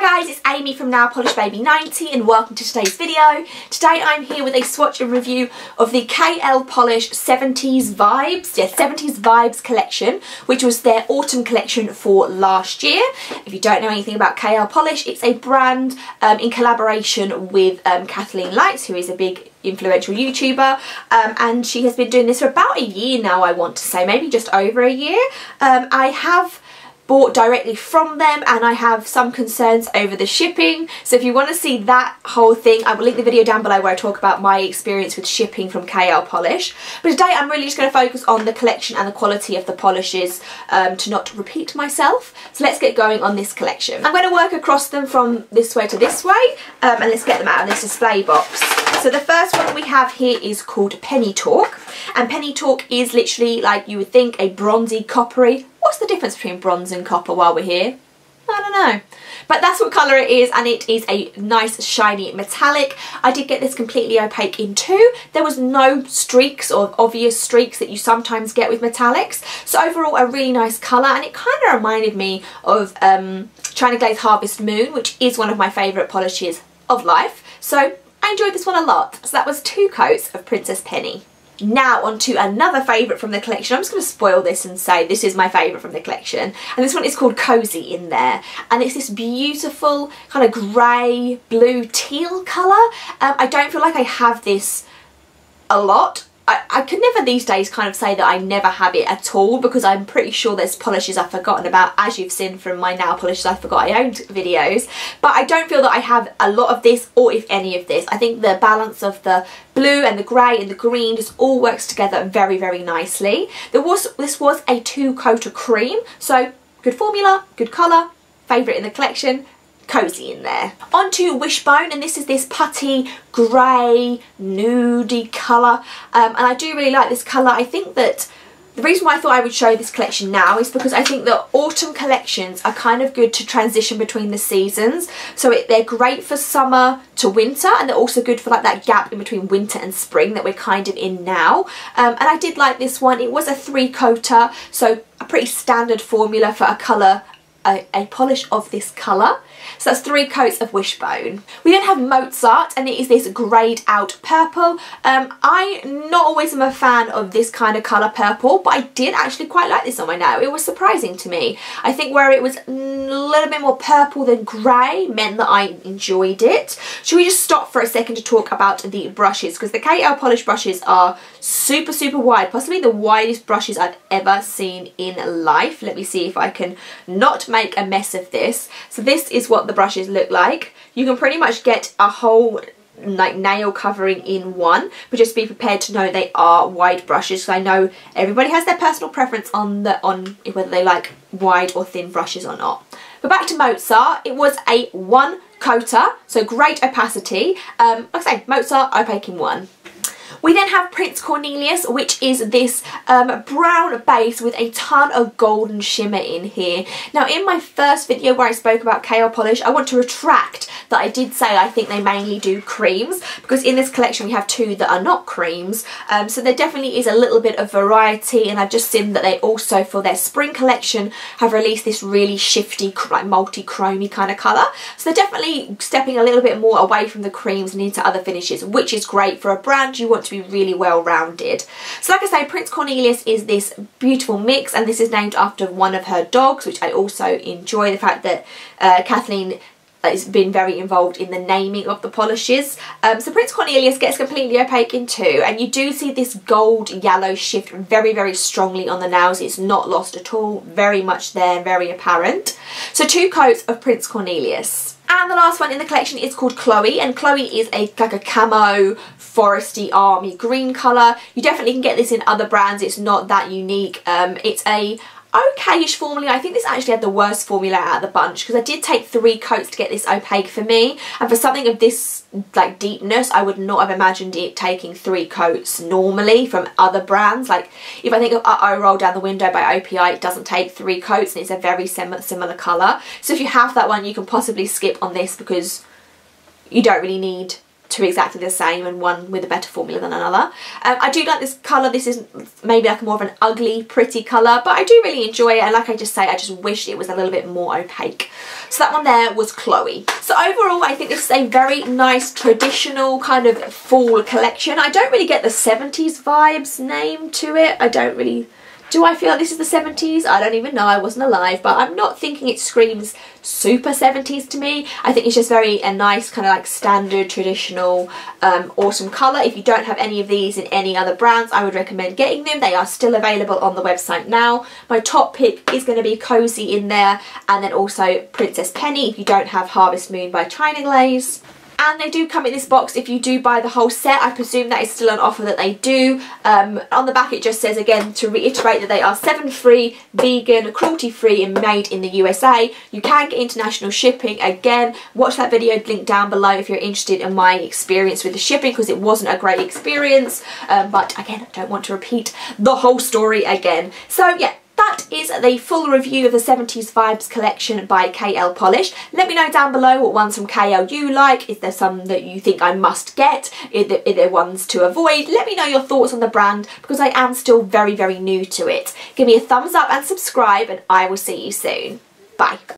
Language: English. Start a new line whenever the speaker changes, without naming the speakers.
Hi guys, it's Amy from Nail Polish Baby 90 and welcome to today's video. Today I'm here with a swatch and review of the KL Polish 70s Vibes, 70s Vibes collection, which was their autumn collection for last year. If you don't know anything about KL Polish, it's a brand in collaboration with Kathleen Lights, who is a big influential YouTuber, and she has been doing this for about a year now, I want to say, maybe just over a year. I have bought directly from them and I have some concerns over the shipping, so if you want to see that whole thing, I will link the video down below where I talk about my experience with shipping from KL Polish. But today I'm really just going to focus on the collection and the quality of the polishes, to not repeat myself. So let's get going on this collection. I'm going to work across them from this way to this way, and let's get them out of this display box. So the first one we have here is called Penny Talk, and Penny Talk is literally, like you would think, a bronzy coppery. What's the difference between bronze and copper while we're here? I don't know. But that's what colour it is, and it is a nice shiny metallic. I did get this completely opaque in two. There was no streaks or obvious streaks that you sometimes get with metallics. So overall a really nice colour, and it kind of reminded me of China Glaze Harvest Moon, which is one of my favourite polishes of life. So I enjoyed this one a lot. So that was 2 coats of Princess Penny. Now on to another favourite from the collection. I'm just going to spoil this and say this is my favourite from the collection, and this one is called Cozy in there, and it's this beautiful kind of grey, blue, teal colour. I don't feel like I have this a lot. I could never these days kind of say that I never have it at all, because I'm pretty sure there's polishes I've forgotten about, as you've seen from my nail polishes I forgot I owned videos. But I don't feel that I have a lot of this, or if any of this. I think the balance of the blue and the grey and the green just all works together very, very nicely. This was a 2-coat cream, so good formula, good colour, favourite in the collection. Cozy in there. On to Wishbone, and this is this putty grey nudie colour, and I do really like this colour. I think that the reason why I thought I would show this collection now is because I think that autumn collections are kind of good to transition between the seasons. So they're great for summer to winter, and they're also good for like that gap in between winter and spring that we're kind of in now. And I did like this one. It was a 3-coater, so a pretty standard formula for a colour, a polish of this colour. So that's 3 coats of Wishbone. We then have Mozart, and it is this greyed out purple. I not always am a fan of this kind of colour purple, but I did actually quite like this on my nail. It was surprising to me. I think where it was a little bit more purple than grey meant that I enjoyed it. Should we just stop for a second to talk about the brushes? Because the KL Polish brushes are super, super wide. Possibly the widest brushes I've ever seen in life. Let me see if I can not make a mess of this. So this is what the brushes look like. You can pretty much get a whole like nail covering in one, but just be prepared to know they are wide brushes, because I know everybody has their personal preference on whether they like wide or thin brushes or not. But back to Mozart, it was a 1-coater, so great opacity. Like I say, Mozart opaque in 1. We then have Prince Cornelius, which is this brown base with a ton of golden shimmer in here. Now in my first video where I spoke about KL Polish, I want to retract that I did say I think they mainly do creams, because in this collection we have 2 that are not creams. So there definitely is a little bit of variety, and I've just seen that they also, for their spring collection, have released this really shifty, like multi-chromey kind of colour. So they're definitely stepping a little bit more away from the creams and into other finishes, which is great for a brand you want to be really well rounded. So like I say, Prince Cornelius is this beautiful mix, and this is named after one of her dogs, which I also enjoy the fact that Kathleen has been very involved in the naming of the polishes. So Prince Cornelius gets completely opaque in 2, and you do see this gold yellow shift very, very strongly on the nails. It's not lost at all, very much there, very apparent. So 2 coats of Prince Cornelius. And the last one in the collection is called Chloe, and Chloe is like a camo foresty army green colour. You definitely can get this in other brands, it's not that unique. It's a okay-ish formula. I think this actually had the worst formula out of the bunch, because I did take 3 coats to get this opaque for me, and for something of this like deepness I would not have imagined it taking 3 coats normally from other brands. Like if I think of Roll Down the Window by OPI, it doesn't take 3 coats and it's a very similar colour. So if you have that one, you can possibly skip on this, because you don't really need two exactly the same and one with a better formula than another. I do like this colour. This is maybe like more of an ugly, pretty colour, but I do really enjoy it, and like I just say, I just wish it was a little bit more opaque. So that one there was Chloe. So overall, I think this is a very nice, traditional kind of fall collection. I don't really get the 70s vibes name to it. I don't really... Do I feel like this is the 70s? I don't even know, I wasn't alive, but I'm not thinking it screams super 70s to me. I think it's just a nice kind of like standard, traditional, autumn colour. If you don't have any of these in any other brands, I would recommend getting them. They are still available on the website now. My top pick is going to be Cozy in there, and then also Princess Penny if you don't have Harvest Moon by China Glaze. And they do come in this box if you do buy the whole set. I presume that is still an offer that they do. On the back it just says, again, to reiterate, that they are 7-free, vegan, cruelty-free and made in the USA. You can get international shipping. Again, watch that video linked down below if you're interested in my experience with the shipping, because it wasn't a great experience. But again, I don't want to repeat the whole story again. So yeah. That is the full review of the 70s Vibes collection by KL Polish. Let me know down below what ones from KL you like. Is there some that you think I must get? Is there ones to avoid? Let me know your thoughts on the brand, because I am still very, very new to it. Give me a thumbs up and subscribe, and I will see you soon. Bye.